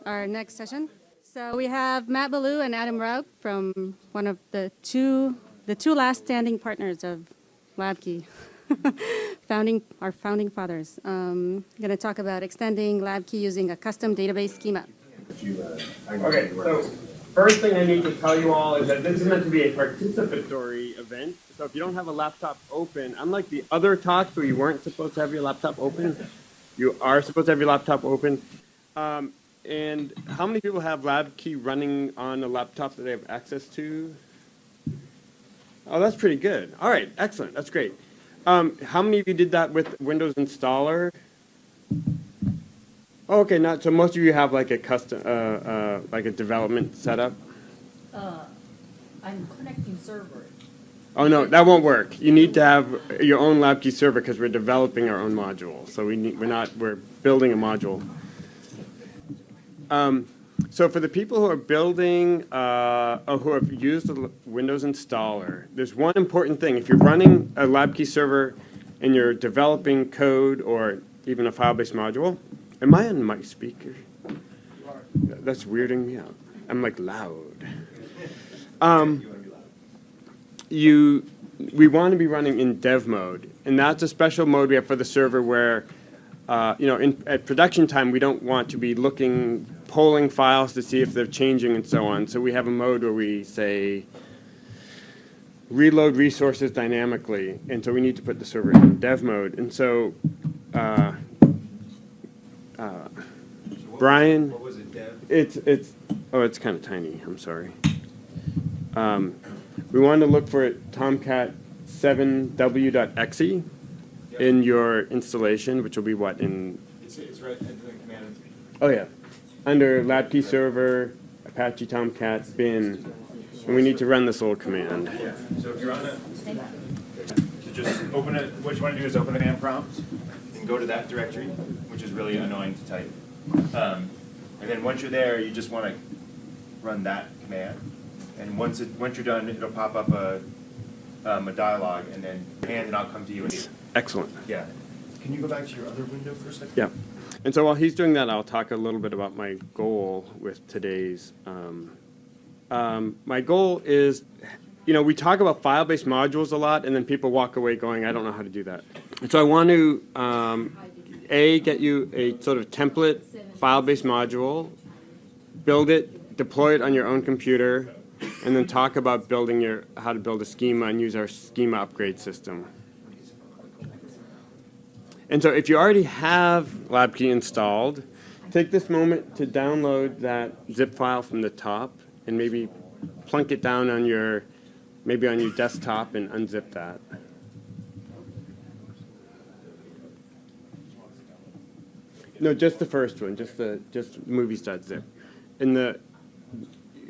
our next session. So we have Matt Ballou and Adam Raug from one of the two last standing partners of LabKey, our founding fathers. Going to talk about extending LabKey using a custom database schema. Okay, so first thing I need to tell you all is that this is meant to be a participatory event. So if you don't have a laptop open, unlike the other talks where you weren't supposed to have your laptop open, you are supposed to have your laptop open. And how many people have LabKey running on a laptop that they have access to? Oh, that's pretty good. All right, excellent. That's great. How many of you did that with Windows Installer? Oh, okay, so most of you have like a custom, like a development setup. I'm connecting server. Oh no, that won't work. You need to have your own LabKey server because we're developing our own module. So we're building a module. So for the people who are building or who have used the Windows installer, there's one important thing. If you're running a LabKey server and you're developing code or even a file-based module, am I on my speaker? That's weirding me out. I'm like loud. We want to be running in dev mode, and that's a special mode we have for the server where, at production time, we don't want to be polling files to see if they're changing and so on. So we have a mode where we say, reload resources dynamically, and so we need to put the server in dev mode. And so, Brian, what was it, dev? It's kind of tiny. I'm sorry. We wanted to look for Tomcat 7w.exe in your installation, which will be what in? It's right under the command. Oh yeah, under LabKey server, Apache Tomcat bin, and we need to run this little command. Yeah. So if you're on it, so just open it. What you want to do is open the command prompt and go to that directory, which is really annoying to type. And then once you're there, you just want to run that command. And once you're done, it'll pop up a dialog, and then and I'll come to you. Excellent. Yeah. Can you go back to your other window for a second? Yeah. And so while he's doing that, I'll talk a little bit about my goal with today's. My goal is, we talk about file-based modules a lot, and then people walk away going, I don't know how to do that. And so I want to, get you a sort of template file-based module, build it, deploy it on your own computer, and then talk about how to build a schema and use our schema upgrade system. And so if you already have LabKey installed, take this moment to download that zip file from the top and maybe plunk it down on your desktop and unzip that. No, just the first one, just movies.zip. And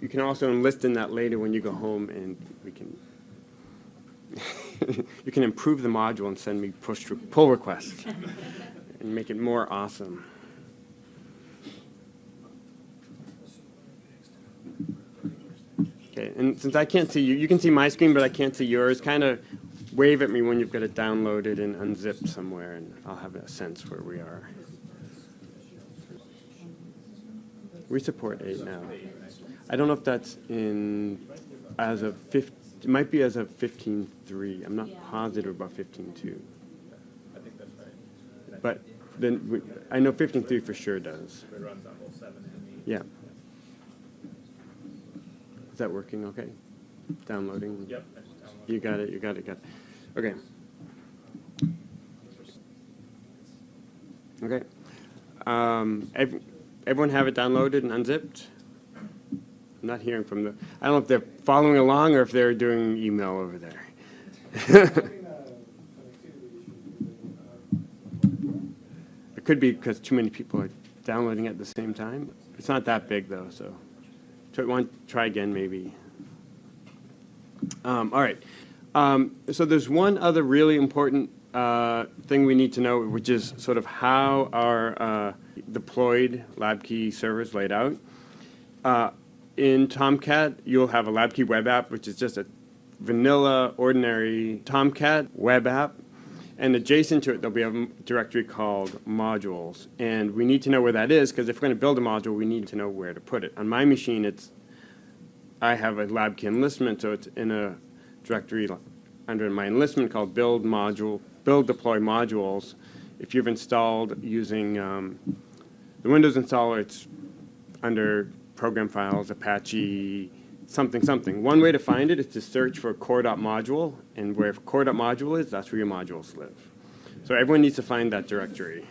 you can also enlist in that later when you go home, and we can you can improve the module and send me pull requests and make it more awesome. Okay, and since I can't see you can see my screen, but I can't see yours. Kind of wave at me when you've got it downloaded and unzipped somewhere, and I'll have a sense where we are. We support 8 now. I don't know if that's as of 15. It might be as of 15.3. I'm not positive about 15.2. I think that's right. But then I know 15.3 for sure does. It runs on both 7 and 8. Yeah. Is that working okay? Downloading? Yep. You got it. Okay. Okay. Everyone have it downloaded and unzipped? I'm not hearing from I don't know if they're following along or if they're doing email over there. It could be because too many people are downloading at the same time. It's not that big though, so try again maybe. All right. So there's one other really important thing we need to know, which is sort of how our deployed LabKey server is laid out. In Tomcat, you'll have a LabKey web app, which is just a vanilla, ordinary Tomcat web app. And adjacent to it, there'll be a directory called modules. And we need to know where that is, because if we're going to build a module, we need to know where to put it. On my machine, I have a LabKey enlistment, so it's in a directory under my enlistment called build deploy modules. If you've installed using the Windows installer, it's under program files, Apache, something. One way to find it is to search for core.module, and where core.module is, that's where your modules live. So everyone needs to find that directory.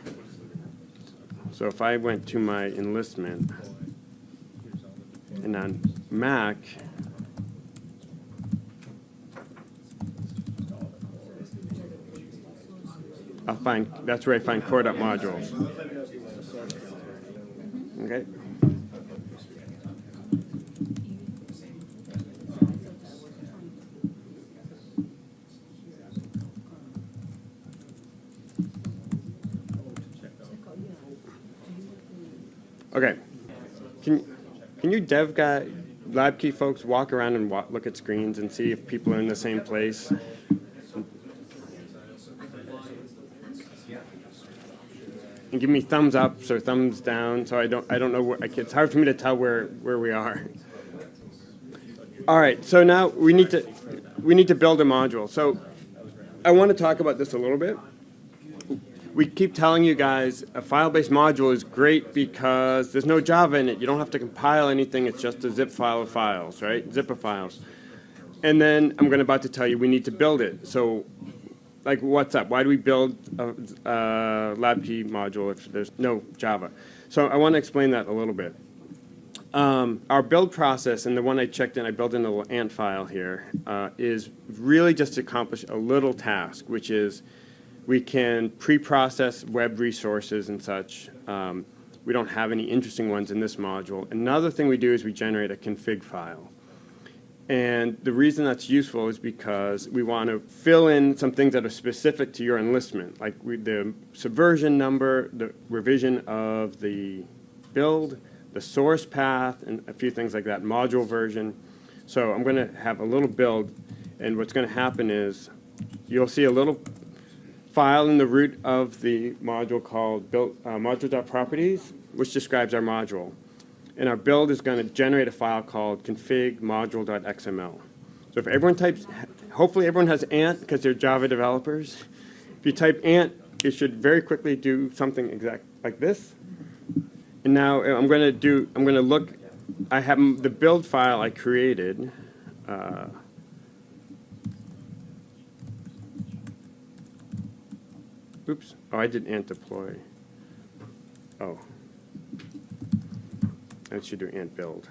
So if I went to my enlistment, and on Mac, that's where I find core.modules. Okay. Okay. Can you dev guy, LabKey folks, walk around and look at screens and see if people are in the same place? And give me thumbs up or thumbs down, so I don't know where, it's hard for me to tell where we are. All right, so now we need to build a module. So I want to talk about this a little bit. We keep telling you guys a file-based module is great because there's no Java in it. You don't have to compile anything. It's just a zip file of files, right? Zip of files. And then I'm about to tell you we need to build it. So, like, what's up? Why do we build a LabKey module if there's no Java? So I want to explain that a little bit. Our build process, and the one I checked in, I built in a little ant file here, is really just to accomplish a little task, which is we can pre-process web resources and such. We don't have any interesting ones in this module. Another thing we do is we generate a config file. And the reason that's useful is because we want to fill in some things that are specific to your enlistment, like the subversion number, the revision of the build, the source path, and a few things like that, module version. So I'm going to have a little build, and what's going to happen is you'll see a little file in the root of the module called module.properties, which describes our module. And our build is going to generate a file called config module.xml. So if everyone types, hopefully everyone has Ant because they're Java developers. If you type Ant, it should very quickly do something exact like this. And now I'm going to look, I have the build file I created. Oops. Oh, I did ant deploy. Oh. I should do ant build.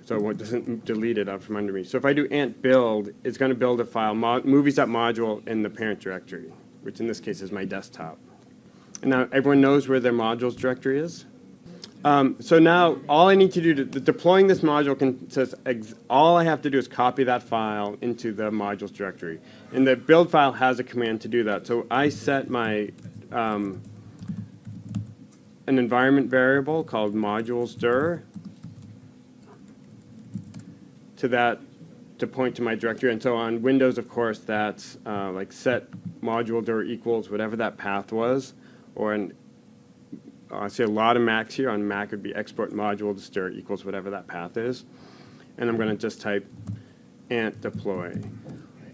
So it doesn't delete it out from under me. So if I do ant build, it's going to build a file, movies.module in the parent directory, which in this case is my desktop. And now everyone knows where their modules directory is. So now all I need to do deploying this module all I have to do is copy that file into the modules directory. And the build file has a command to do that. So I set my an environment variable called modules_dir to point to my directory. And so on Windows, of course, that's like set module_dir equals whatever that path was, or I see a lot of Macs here. On Mac, it would be export module_dir equals whatever that path is. And I'm going to just type ant deploy.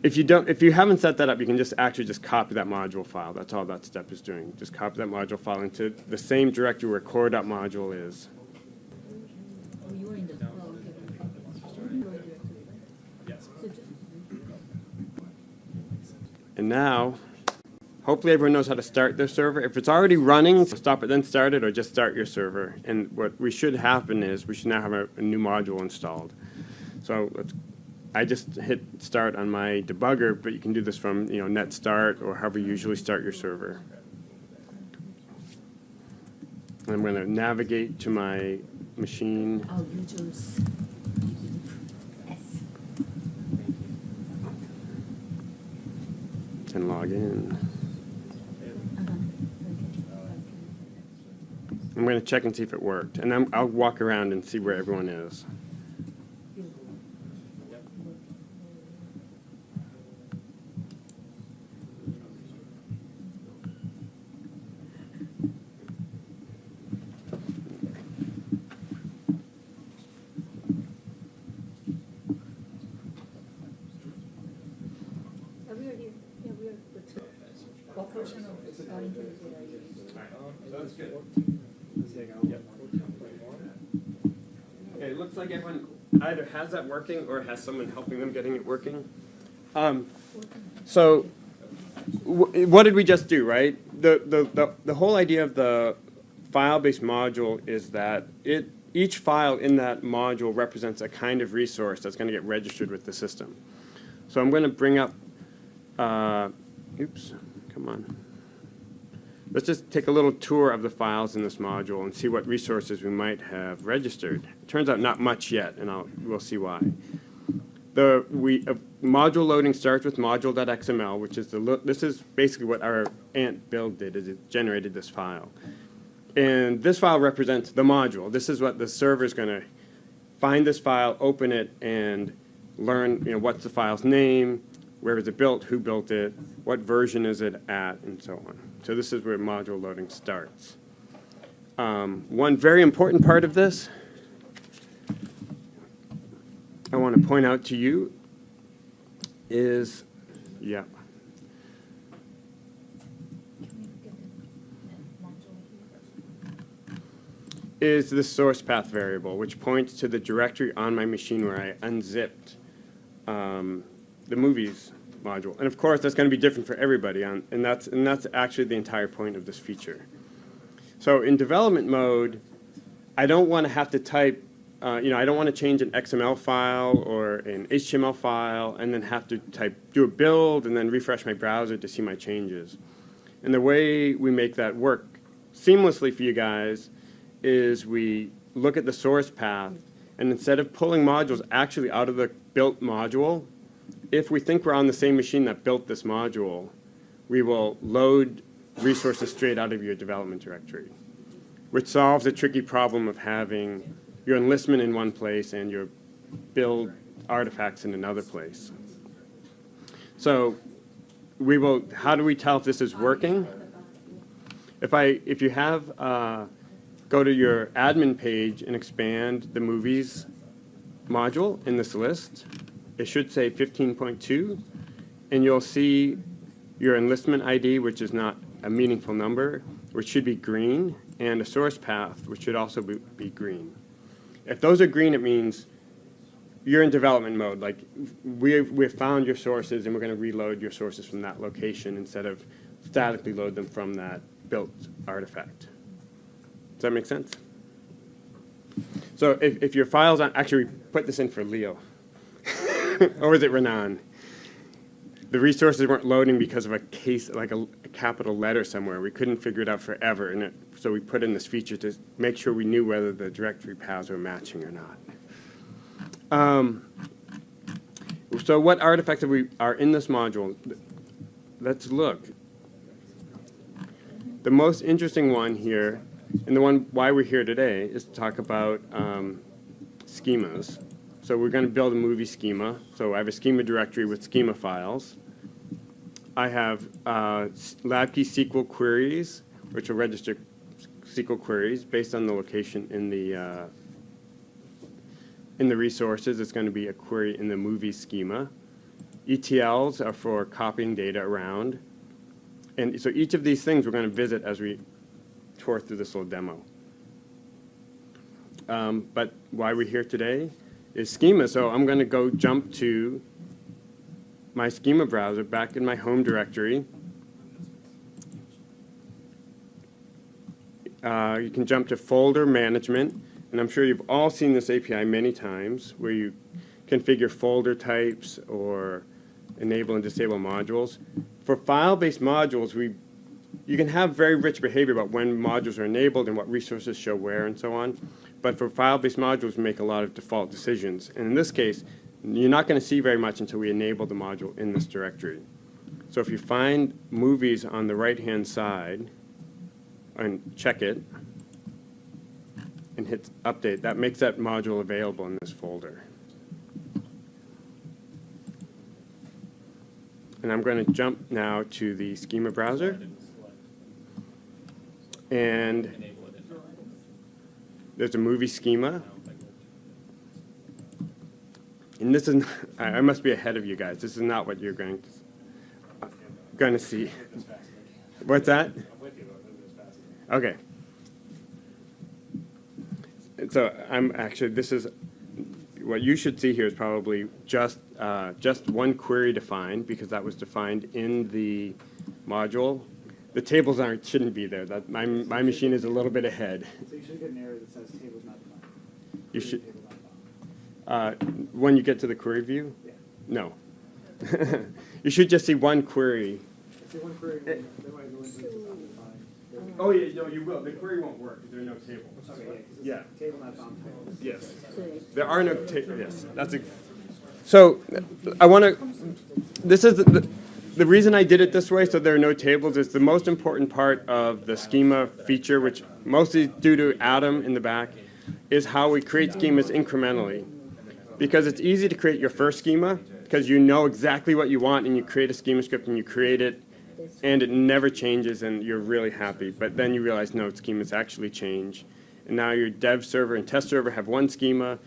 If you haven't set that up, you can just copy that module file. That's all that step is doing. Just copy that module file into the same directory where core.module is. And now, hopefully everyone knows how to start their server. If it's already running, stop it, then start it, or just start your server. And what we should happen is we should now have a new module installed. So I just hit start on my debugger, but you can do this from net start or however you usually start your server. And I'm going to navigate to my machine. Oh, you choose. Yes. And log in. I'm going to check and see if it worked. And then I'll walk around and see where everyone is. That's good. Okay, it looks like everyone either has that working or has someone helping them getting it working. So what did we just do, right? The whole idea of the file-based module is that each file in that module represents a kind of resource that's going to get registered with the system. So I'm going to bring up, oops, come on. Let's just take a little tour of the files in this module and see what resources we might have registered. It turns out not much yet, and we'll see why. Module loading starts with module.xml, which is this is basically what our Ant build did, is it generated this file. And this file represents the module. This is what the server is going to find this file, open it, and learn, what's the file's name, where is it built, who built it, what version is it at, and so on. So this is where module loading starts. One very important part of this I want to point out to you is, is the source path variable, which points to the directory on my machine where I unzipped the movies module. And of course, that's going to be different for everybody, and that's actually the entire point of this feature. So in development mode, I don't want to have to type, I don't want to change an XML file or an HTML file and then have to do a build and then refresh my browser to see my changes. And the way we make that work seamlessly for you guys is we look at the source path, and instead of pulling modules actually out of the built module, if we think we're on the same machine that built this module, we will load resources straight out of your development directory, which solves the tricky problem of having your enlistment in one place and your build artifacts in another place. So how do we tell if this is working? If you have, go to your admin page and expand the movies module in this list, it should say 15.2, and you'll see your enlistment ID, which is not a meaningful number, which should be green, and a source path, which should also be green. If those are green, it means you're in development mode. Like we've found your sources, and we're going to reload your sources from that location instead of statically load them from that built artifact. Does that make sense? So if your files aren't, actually, we put this in for Leo. Or was it Renan? The resources weren't loading because of a case, like a capital letter somewhere. We couldn't figure it out forever, and so we put in this feature to make sure we knew whether the directory paths were matching or not. So what artifacts are in this module? Let's look. The most interesting one here, and the one why we're here today, is to talk about schemas. So we're going to build a movie schema. So I have a schema directory with schema files. I have LabKey SQL queries, which will register SQL queries based on the location in the resources. It's going to be a query in the movie schema. ETLs are for copying data around. And so each of these things we're going to visit as we tour through this little demo. But why we're here today is schema. So I'm going to go jump to my schema browser back in my home directory. You can jump to folder management, and I'm sure you've all seen this API many times, where you configure folder types or enable and disable modules. For file-based modules, you can have very rich behavior about when modules are enabled and what resources show where and so on. But for file-based modules, we make a lot of default decisions. And in this case, you're not going to see very much until we enable the module in this directory. So if you find movies on the right-hand side and check it and hit update, that makes that module available in this folder. And I'm going to jump now to the schema browser. And there's a movie schema. And this is, I must be ahead of you guys. This is not what you're going to see. What's that? Okay. So I'm actually, this is, what you should see here is probably just one query defined, because that was defined in the module. The tables shouldn't be there. That my machine is a little bit ahead. So you should get an error that says tables not defined. You should, Table not found. when you get to the query view? Yeah. No. You should just see one query. If you want to query, then why go into tables not defined? Oh, yeah, no, you will. The query won't work because there are no tables. Okay, yeah, 'cause it's Yeah. table not found titles. Yes. So it's There are no yes, that's so I want to, this is the reason I did it this way, so there are no tables, is the most important part of the schema feature, which mostly due to Adam in the back, is how we create schemas incrementally. Because it's easy to create your first schema, because you know exactly what you want, and you create a schema script, and you create it, and it never changes, and you're really happy. But then you realize, no, schemas actually change. And now your dev server and test server have one schema,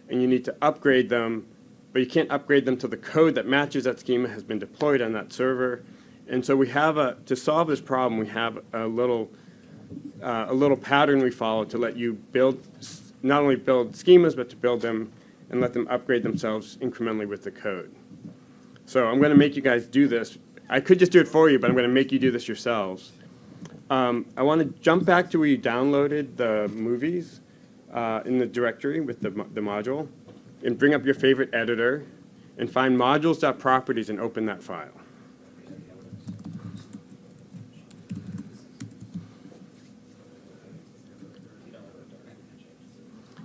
and you need to upgrade them, but you can't upgrade them till the code that matches that schema has been deployed on that server. And so we have to solve this problem, we have a little pattern we follow to let you not only build schemas, but to build them and let them upgrade themselves incrementally with the code. So I'm going to make you guys do this. I could just do it for you, but I'm going to make you do this yourselves. I want to jump back to where you downloaded the movies in the directory with the module, and bring up your favorite editor, and find modules.properties and open that file.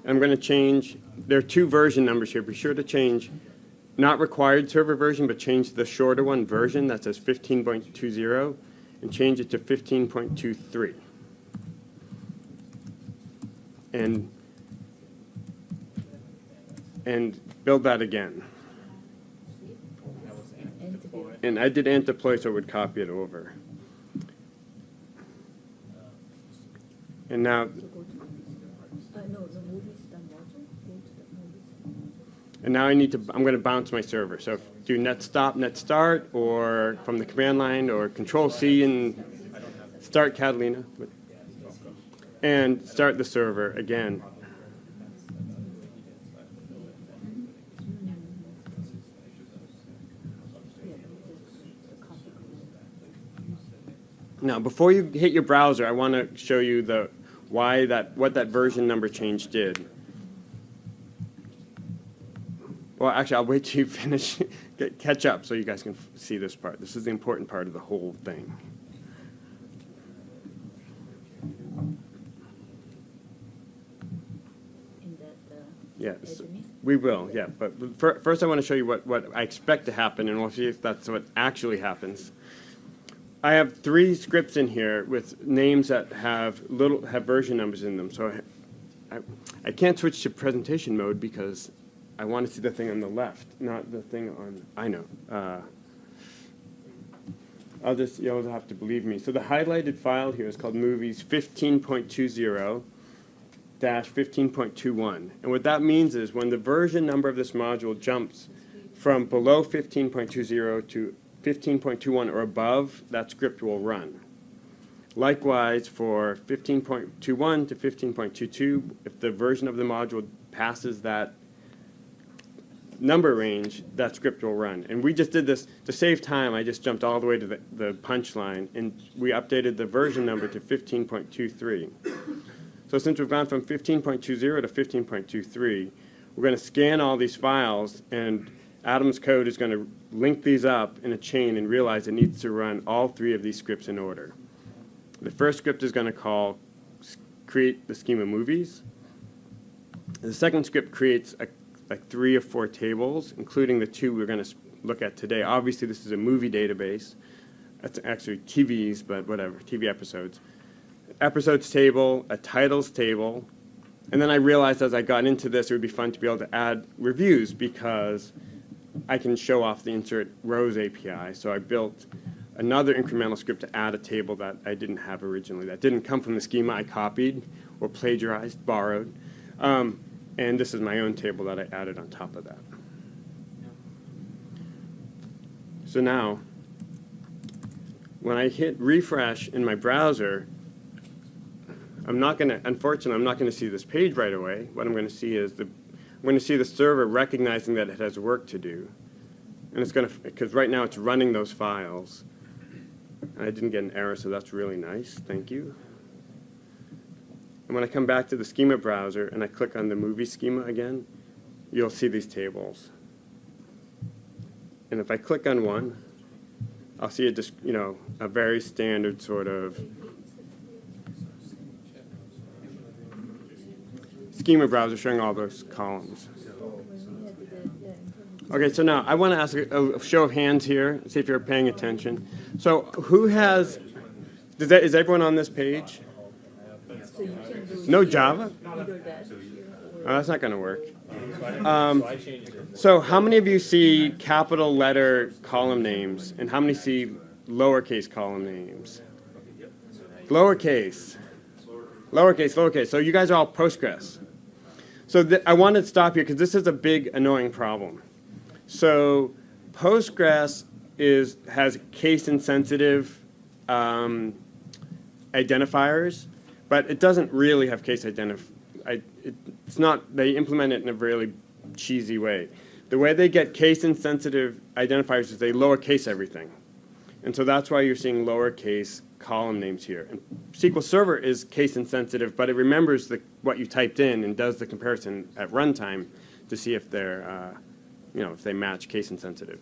I'm going to change, there are two version numbers here. Be sure to change, not required server version, but change the shorter one version that says 15.20 and change it to 15.23. And build that again. And I did ant deploy so it would copy it over. And now, no, the movies, the module, go to the movies. and now I'm going to bounce my server. So do net stop, net start, or from the command line, or control C and start Catalina. And start the server again. Now, before you hit your browser, I want to show you what that version number change did. Well, actually, I'll wait till you finish, catch up, so you guys can see this part. This is the important part of the whole thing. In that Yes, admin? we will, yeah. But first I want to show you what I expect to happen, and we'll see if that's what actually happens. I have 3 scripts in here with names that have version numbers in them. So I can't switch to presentation mode because I want to see the thing on the left, not the thing on, I know. You'll have to believe me. So the highlighted file here is called movies 15.20-15.21. And what that means is when the version number of this module jumps from below 15.20 to 15.21 or above, that script will run. Likewise, for 15.21 to 15.22, if the version of the module passes that number range, that script will run. And we just did this to save time. I just jumped all the way to the punchline, and we updated the version number to 15.23. So since we've gone from 15.20 to 15.23, we're going to scan all these files, and Adam's code is going to link these up in a chain and realize it needs to run all 3 of these scripts in order. The first script is going to create the schema movies. The second script creates like 3 or 4 tables, including the 2 we're going to look at today. Obviously, this is a movie database. That's actually TVs, but whatever, TV episodes. Episodes table, a titles table, and then I realized as I got into this, it would be fun to be able to add reviews because I can show off the insert rows API. So I built another incremental script to add a table that I didn't have originally. That didn't come from the schema I copied or plagiarized, borrowed. And this is my own table that I added on top of that. So now, when I hit refresh in my browser, unfortunately, I'm not gonna see this page right away. What I'm gonna see is I'm gonna see the server recognizing that it has work to do. And it's gonna, because right now it's running those files. And I didn't get an error, so that's really nice, thank you. And when I come back to the schema browser and I click on the movie schema again, you'll see these tables. And if I click on one, I'll see a very standard sort of schema browser showing all those columns. Okay, so now I want to ask a show of hands here, see if you're paying attention. So who has, is everyone on this page? So you can do No Java? either that Oh, that's not going to work. So how many of you see capital letter column names, and how many see lowercase column names? Lowercase. Lowercase, lowercase. So you guys are all Postgres. So I wanted to stop here because this is a big annoying problem. So Postgres has case-insensitive identifiers, but it doesn't really have case identifiers. It's not, they implement it in a really cheesy way. The way they get case-insensitive identifiers is they lowercase everything. And so that's why you're seeing lowercase column names here. And SQL Server is case-insensitive, but it remembers what you typed in and does the comparison at runtime to see if they're, if they match case-insensitive.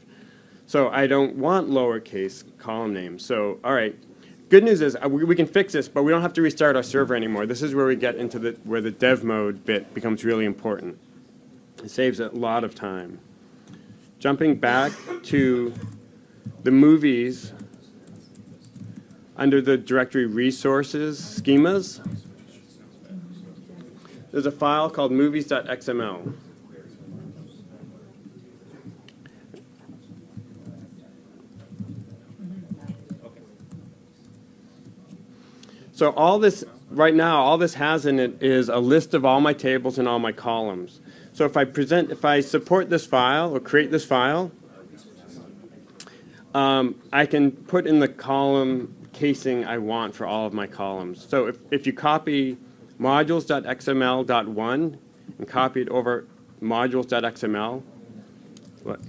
So I don't want lowercase column names. So, all right. Good news is we can fix this, but we don't have to restart our server anymore. This is where we get into where the dev mode bit becomes really important. It saves a lot of time. Jumping back to the movies under the directory resources schemas, there's a file called movies.xml. So all this, right now, all this has in it is a list of all my tables and all my columns. So if I support this file or create this file, I can put in the column casing I want for all of my columns. So if you copy modules.xml.1 and copy it over modules.xml, what?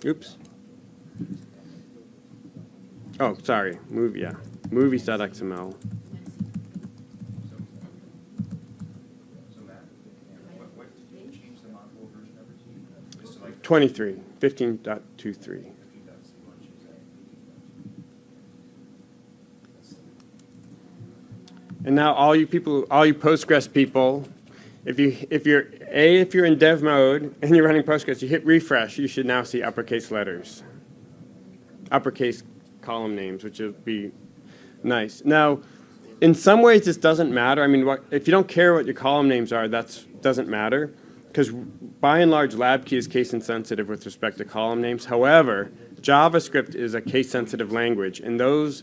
Oops. Oh, sorry, movies.xml. 23, 15.23. And now all you Postgres people, if you're in dev mode and you're running Postgres, you hit refresh, you should now see uppercase letters. Uppercase column names, which would be nice. Now, in some ways this doesn't matter. I mean, if you don't care what your column names are, that doesn't matter, because by and large LabKey is case insensitive with respect to column names. However, JavaScript is a case sensitive language, and those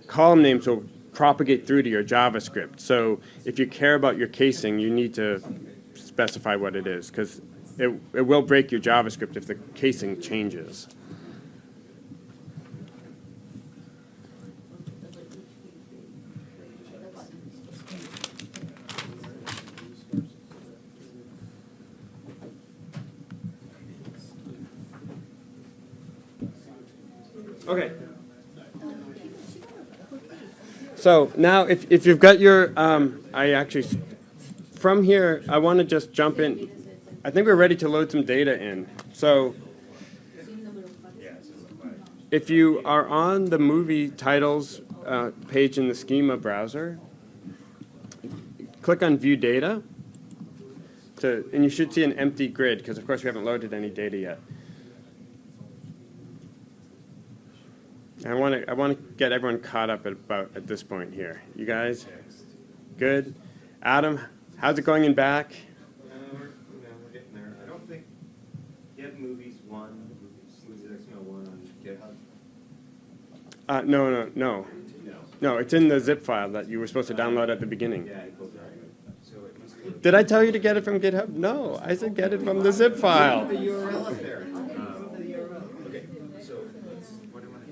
column names will propagate through to your JavaScript. So if you care about your casing, you need to specify what it is, because it will break your JavaScript if the casing changes. Okay. So now if you've got your, from here, I want to just jump in. I think we're ready to load some data in. So if you are on the movie titles page in the schema browser, click on View Data, and you should see an empty grid, because of course we haven't loaded any data yet. I want to get everyone caught up at this point here. You guys, good? Adam, how's it going in back? We're getting there. I don't think get movies movies.xml1 on GitHub. No, it's in the zip file that you were supposed to download at the beginning. Yeah, it goes right. So it must be. Did I tell you to get it from GitHub? No, I said get it from the zip file. The URL up there. Okay, so what do I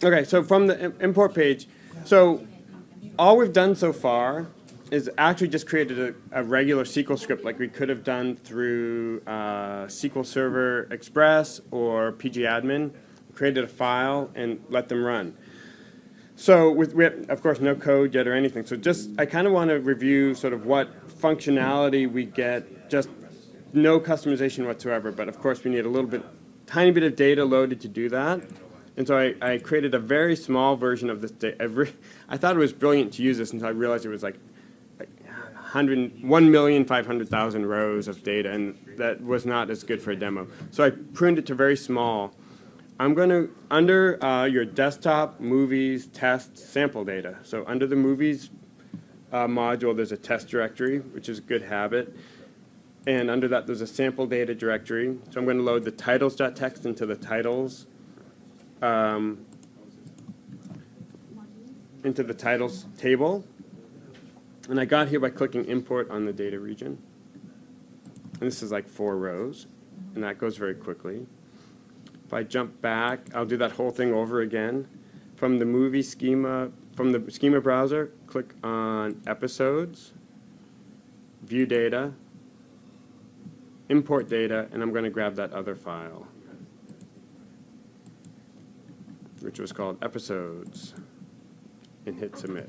do? Okay, so from the import page, so all we've done so far is actually just created a regular SQL script like we could have done through SQL Server Express or pgadmin, created a file and let them run. So we have, of course, no code yet or anything. So just, I kind of want to review sort of what functionality we get, just no customization whatsoever. But of course, we need a little bit, tiny bit of data loaded to do that. And so I created a very small version of this data. I thought it was brilliant to use this until I realized it was like 1,500,000 rows of data, and that was not as good for a demo. So I pruned it to very small. I'm going to, under your desktop, movies, test, sample data. So under the movies module, there's a test directory, which is a good habit. And under that, there's a sample data directory. So I'm going to load the titles.txt into the titles, table. And I got here by clicking import on the data region. And this is like 4 rows, and that goes very quickly. If I jump back, I'll do that whole thing over again. From the movie schema, from the schema browser, click on episodes, view data, import data, and I'm going to grab that other file, which was called episodes, and hit submit.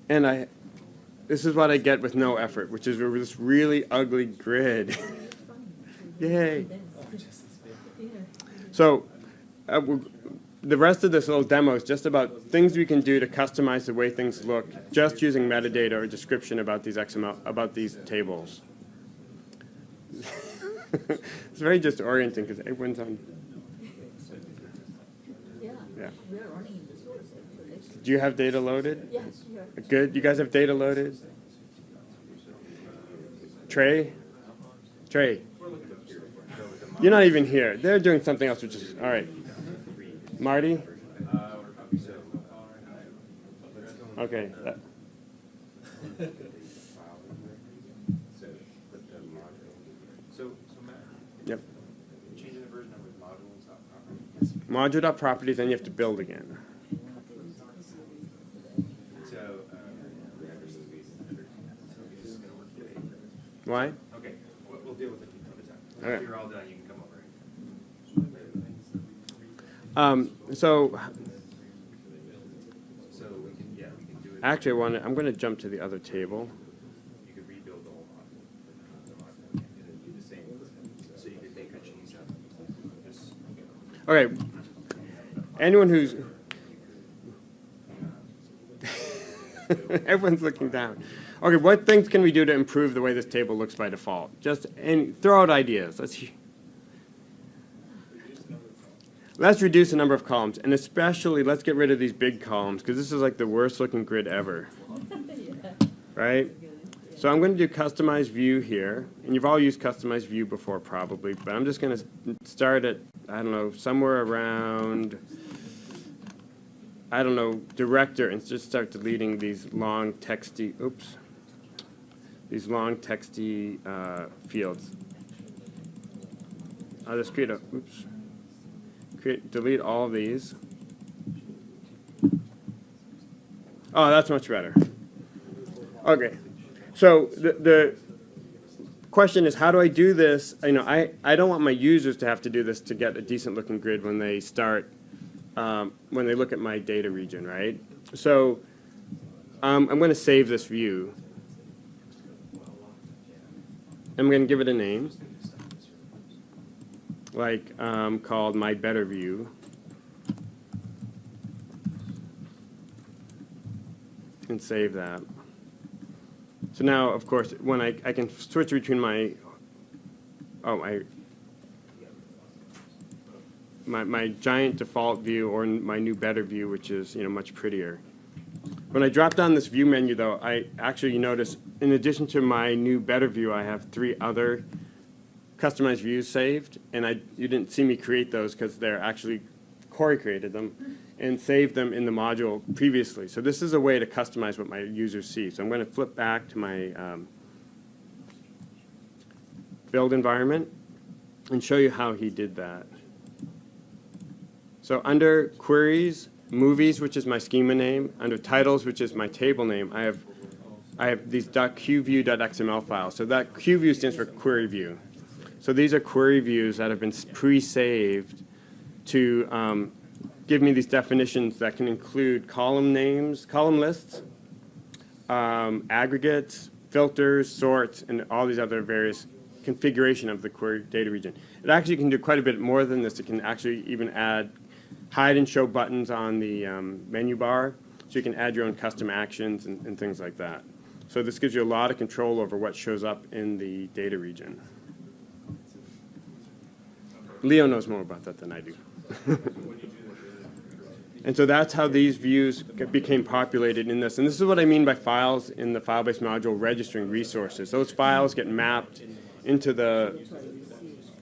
And this is what I get with no effort, which is this really ugly grid. Yay. So the rest of this little demo is just about things we can do to customize the way things look, just using metadata or description about these XML, about these tables. It's very disorienting because everyone's on. Yeah. We are running in this course. Do you have data loaded? Yes, we are. Good. You guys have data loaded? Trey? You're not even here. They're doing something else, which is, all right. Marty? Okay. So Matt, Yep. changing the version of modules.properties. Module.properties, then you have to build again. So, Why? okay, we'll deal with it another time. Okay. After you're all done, you can come over. So So we can do it. actually, I'm going to jump to the other table. You could rebuild the whole module. And then do the same. So you could make a change up. Just, Okay. Anyone who's everyone's looking down. Okay, what things can we do to improve the way this table looks by default? Just throw out ideas. Let's reduce the number of columns, and especially let's get rid of these big columns because this is like the worst looking grid ever. Right? So I'm going to do customized view here, and you've all used customized view before probably, but I'm just going to start at, I don't know, somewhere around, I don't know, director, and just start deleting these long texty, these long texty fields. I'll just delete all of these. Oh, that's much better. Okay, so the question is, how do I do this? You know, I don't want my users to have to do this to get a decent looking grid when they start, when they look at my data region, right? So I'm going to save this view. I'm going to give it a name, like called My Better View. And save that. So now, of course, when I can switch between my giant default view or my new better view, which is much prettier. When I drop down this view menu, though, I actually notice in addition to my new better view, I have 3 other customized views saved, and you didn't see me create those because they're actually Corey created them, and saved them in the module previously. So this is a way to customize what my users see. So I'm going to flip back to my build environment and show you how he did that. So under queries, movies, which is my schema name, under titles, which is my table name, I have these .qview.xml files. So that qview stands for query view. So these are query views that have been pre-saved to give me these definitions that can include column names, column lists, aggregates, filters, sorts, and all these other various configuration of the query data region. It actually can do quite a bit more than this. It can actually even add hide and show buttons on the menu bar, so you can add your own custom actions and things like that. So this gives you a lot of control over what shows up in the data region. Leo knows more about that than I do. And so that's how these views became populated in this. And this is what I mean by files in the file-based module registering resources. Those files get mapped into the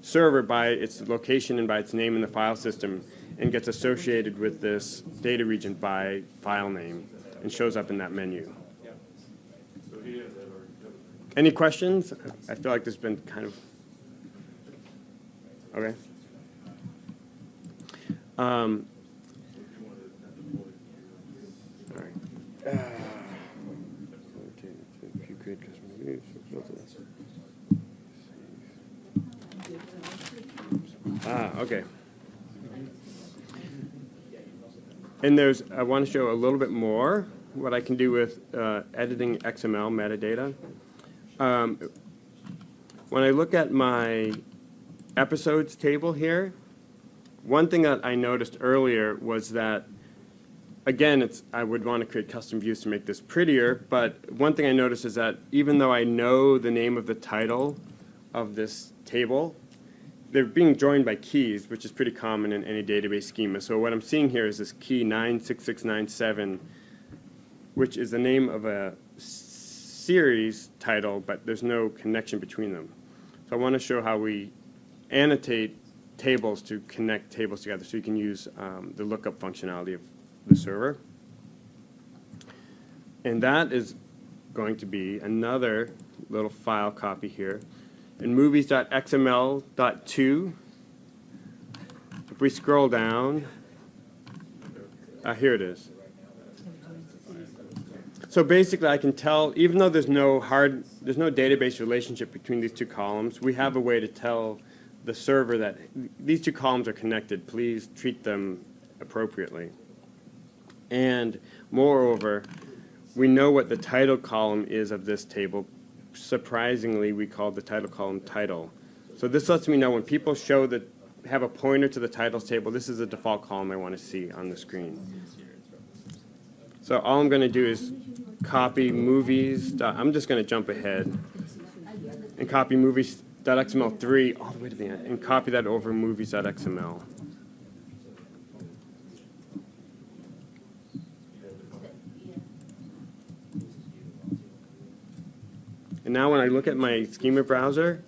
server by its location and by its name in the file system, and gets associated with this data region by file name and shows up in that menu. Any questions? I feel like there's been kind of, okay. All right. Okay. And I want to show a little bit more what I can do with editing XML metadata. When I look at my episodes table here, one thing that I noticed earlier was that, again, I would want to create custom views to make this prettier, but one thing I noticed is that even though I know the name of the title of this table, they're being joined by keys, which is pretty common in any database schema. So what I'm seeing here is this key 96697, which is the name of a series title, but there's no connection between them. So I want to show how we annotate tables to connect tables together, so you can use the lookup functionality of the server. And that is going to be another little file copy here. In movies.xml.2, if we scroll down, here it is. So basically I can tell, even though there's no database relationship between these two columns, we have a way to tell the server that these two columns are connected. Please treat them appropriately. And moreover, we know what the title column is of this table. Surprisingly, we call the title column title. So this lets me know when people have a pointer to the titles table, this is the default column I want to see on the screen. So all I'm going to do is copy movies. I'm just going to jump ahead and copy movies.xml3 all the way to the end and copy that over movies.xml. And now when I look at my schema browser,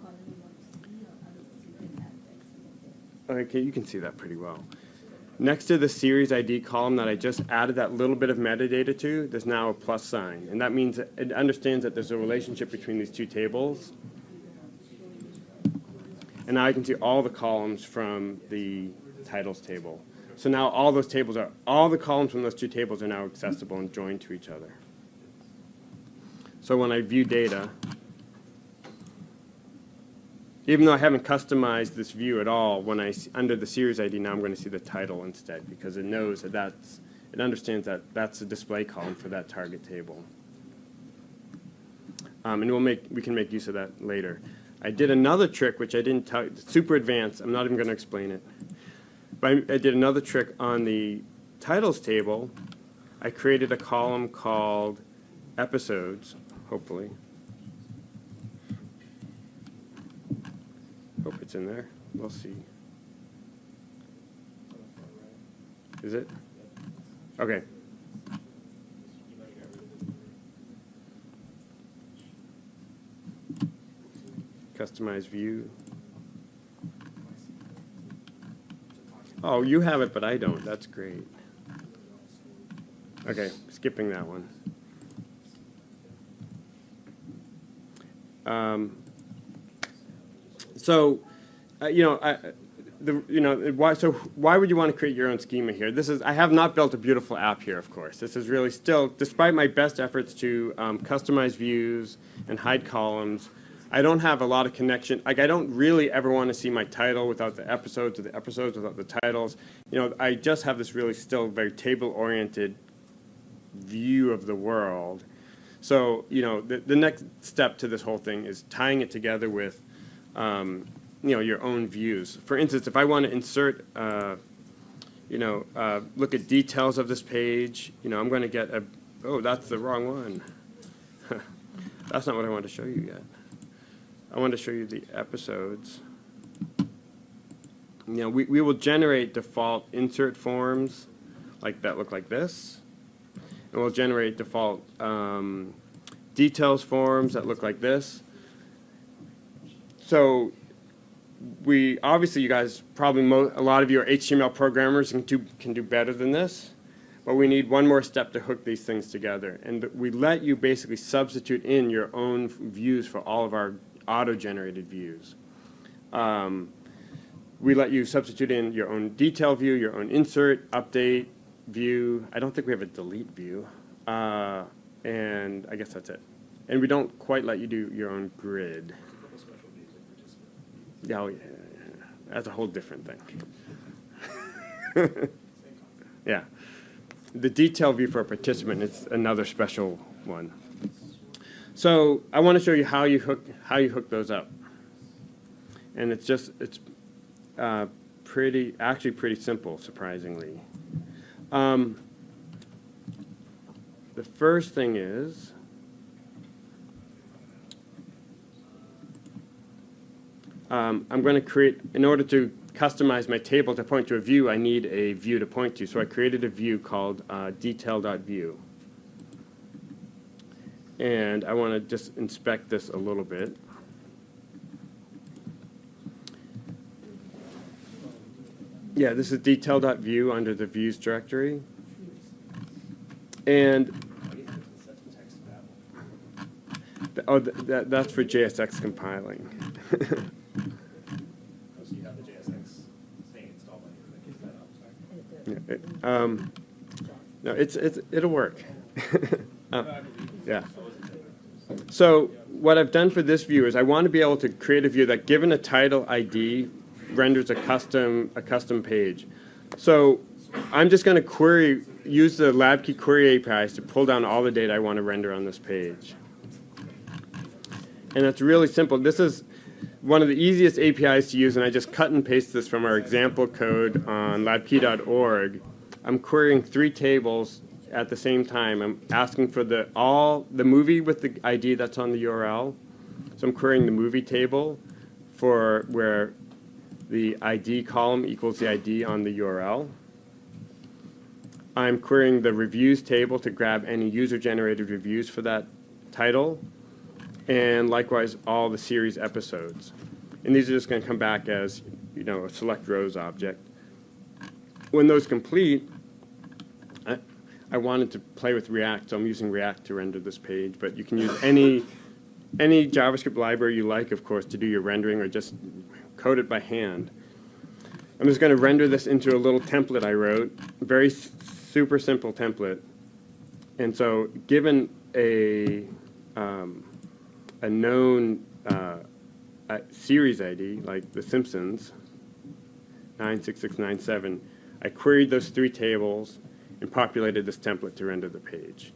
okay, you can see that pretty well. Next to the series ID column that I just added that little bit of metadata to, there's now a plus sign. And that means it understands that there's a relationship between these two tables. And now I can see all the columns from the titles table. So now all the columns from those two tables are now accessible and joined to each other. So when I view data, even though I haven't customized this view at all, under the series ID now I'm going to see the title instead, because it knows that it understands that that's a display column for that target table. And we can make use of that later. I did another trick which I didn't tell you, super advanced. I'm not even going to explain it. But I did another trick on the titles table. I created a column called episodes, hopefully. Hope it's in there. We'll see. Is it? Okay. Customize view. Oh, you have it, but I don't. That's great. Okay, skipping that one. So, why would you want to create your own schema here? I have not built a beautiful app here, of course. This is really still, despite my best efforts to customize views and hide columns, I don't have a lot of connection. Like, I don't really ever want to see my title without the episodes, or the episodes without the titles. I just have this really still very table-oriented view of the world. So, the next step to this whole thing is tying it together with, your own views. For instance, if I want to insert, look at details of this page, I'm going to get that's the wrong one. That's not what I want to show you yet. I want to show you the episodes. We will generate default insert forms that look like this. And we'll generate default details forms that look like this. So obviously you guys, probably a lot of you are HTML programmers and can do better than this. But we need one more step to hook these things together. And we let you basically substitute in your own views for all of our auto-generated views. We let you substitute in your own detail view, your own insert, update, view. I don't think we have a delete view. And I guess that's it. And we don't quite let you do your own grid. Yeah, that's a whole different thing. Yeah. The detail view for a participant is another special one. So I want to show you how you hook those up. And it's pretty simple, surprisingly. The first thing is I'm going to create, in order to customize my table to point to a view, I need a view to point to. So I created a view called detail.view. And I want to just inspect this a little bit. Yeah, this is detail.view under the views directory. And that's for JSX compiling. So you have the JSX thing installed on your No, it'll work. Yeah. So what I've done for this view is I want to be able to create a view that, given a title ID, renders a custom page. So I'm just going to use the LabKey query APIs to pull down all the data I want to render on this page. And it's really simple. This is one of the easiest APIs to use, and I just cut and paste this from our example code on labkey.org. I'm querying 3 tables at the same time. I'm asking for the movie with the ID that's on the URL. So I'm querying the movie table for where the ID column equals the ID on the URL. I'm querying the reviews table to grab any user-generated reviews for that title, and likewise all the series episodes. And these are just going to come back as a select rows object. When those complete, I wanted to play with React, so I'm using React to render this page, but you can use any JavaScript library you like, of course, to do your rendering, or just code it by hand. I'm just going to render this into a little template I wrote, very super simple template. And so given a known series ID, like The Simpsons, 96697, I queried those 3 tables and populated this template to render the page.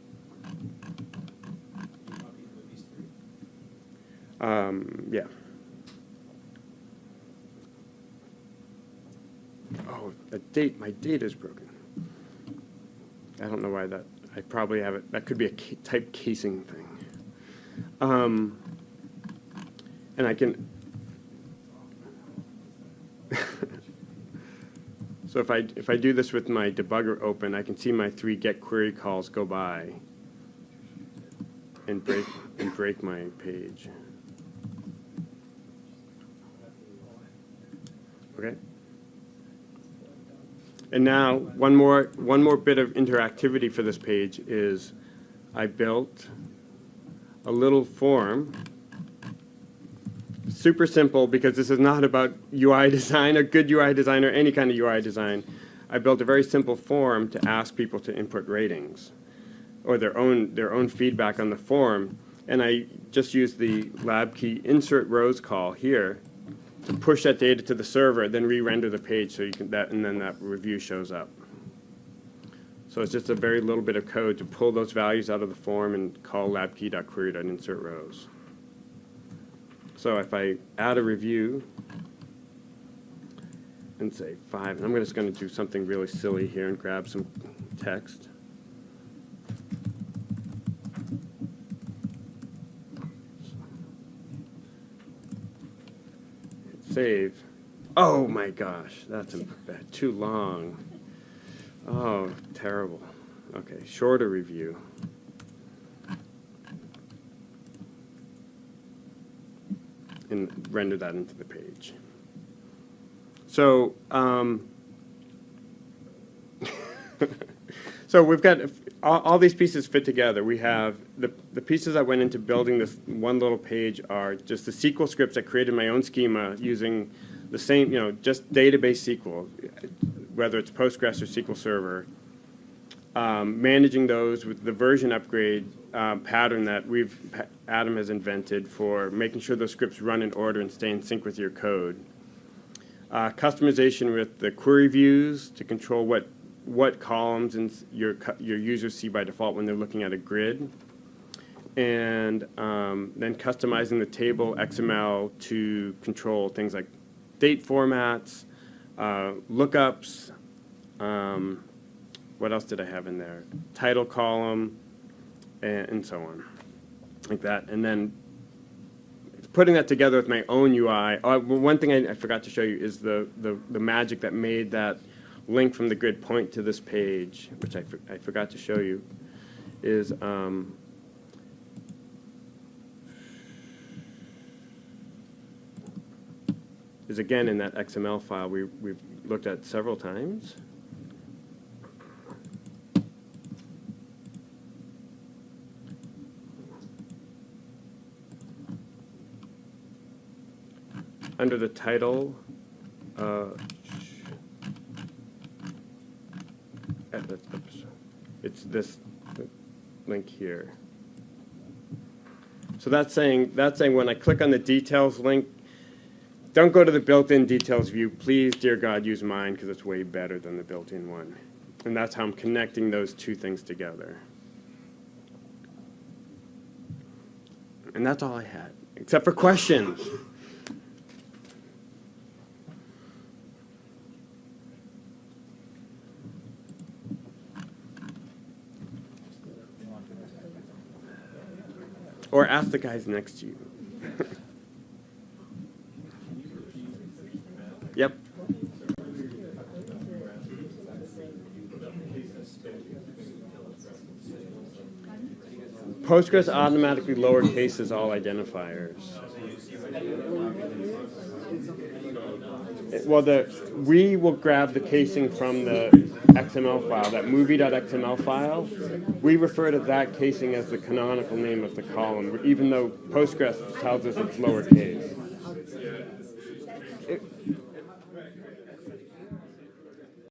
Yeah. Oh, my date is broken. I don't know why that, I probably have it, that could be a type casing thing. And I can, so if I do this with my debugger open, I can see my 3 get query calls go by and break my page. Okay. And now, one more bit of interactivity for this page is I built a little form. Super simple, because this is not about UI design or good UI design or any kind of UI design. I built a very simple form to ask people to input ratings or their own feedback on the form. And I just used the LabKey insert rows call here to push that data to the server, then re-render the page so you can and then that review shows up. So it's just a very little bit of code to pull those values out of the form and call labkey.query.insert rows. So if I add a review and say 5, and I'm just going to do something really silly here and grab some text. Save. Oh my gosh, that's too long. Oh, terrible. Okay, shorter review. And render that into the page. So, so we've got all these pieces fit together. We have the pieces that went into building this one little page are just the SQL scripts. I created my own schema using the same, just database SQL, whether it's Postgres or SQL Server. Managing those with the version upgrade pattern that Adam has invented for making sure those scripts run in order and stay in sync with your code. Customization with the query views to control what columns and your users see by default when they're looking at a grid. And then customizing the table XML to control things like date formats, lookups, what else did I have in there? Title column, and so on, like that. And then putting that together with my own UI. One thing I forgot to show you is the magic that made that link from the grid point to this page, which I forgot to show you, is again in that XML file we've looked at several times. Under the title, it's this link here. So that's saying when I click on the details link, don't go to the built-in details view. Please, dear God, use mine because it's way better than the built-in one. And that's how I'm connecting those two things together. And that's all I had, except for questions. Or ask the guys next to you. Yep. Postgres automatically lowercases all identifiers. Well, we will grab the casing from the XML file, that movie.xml file. We refer to that casing as the canonical name of the column, even though Postgres tells us it's lowercase.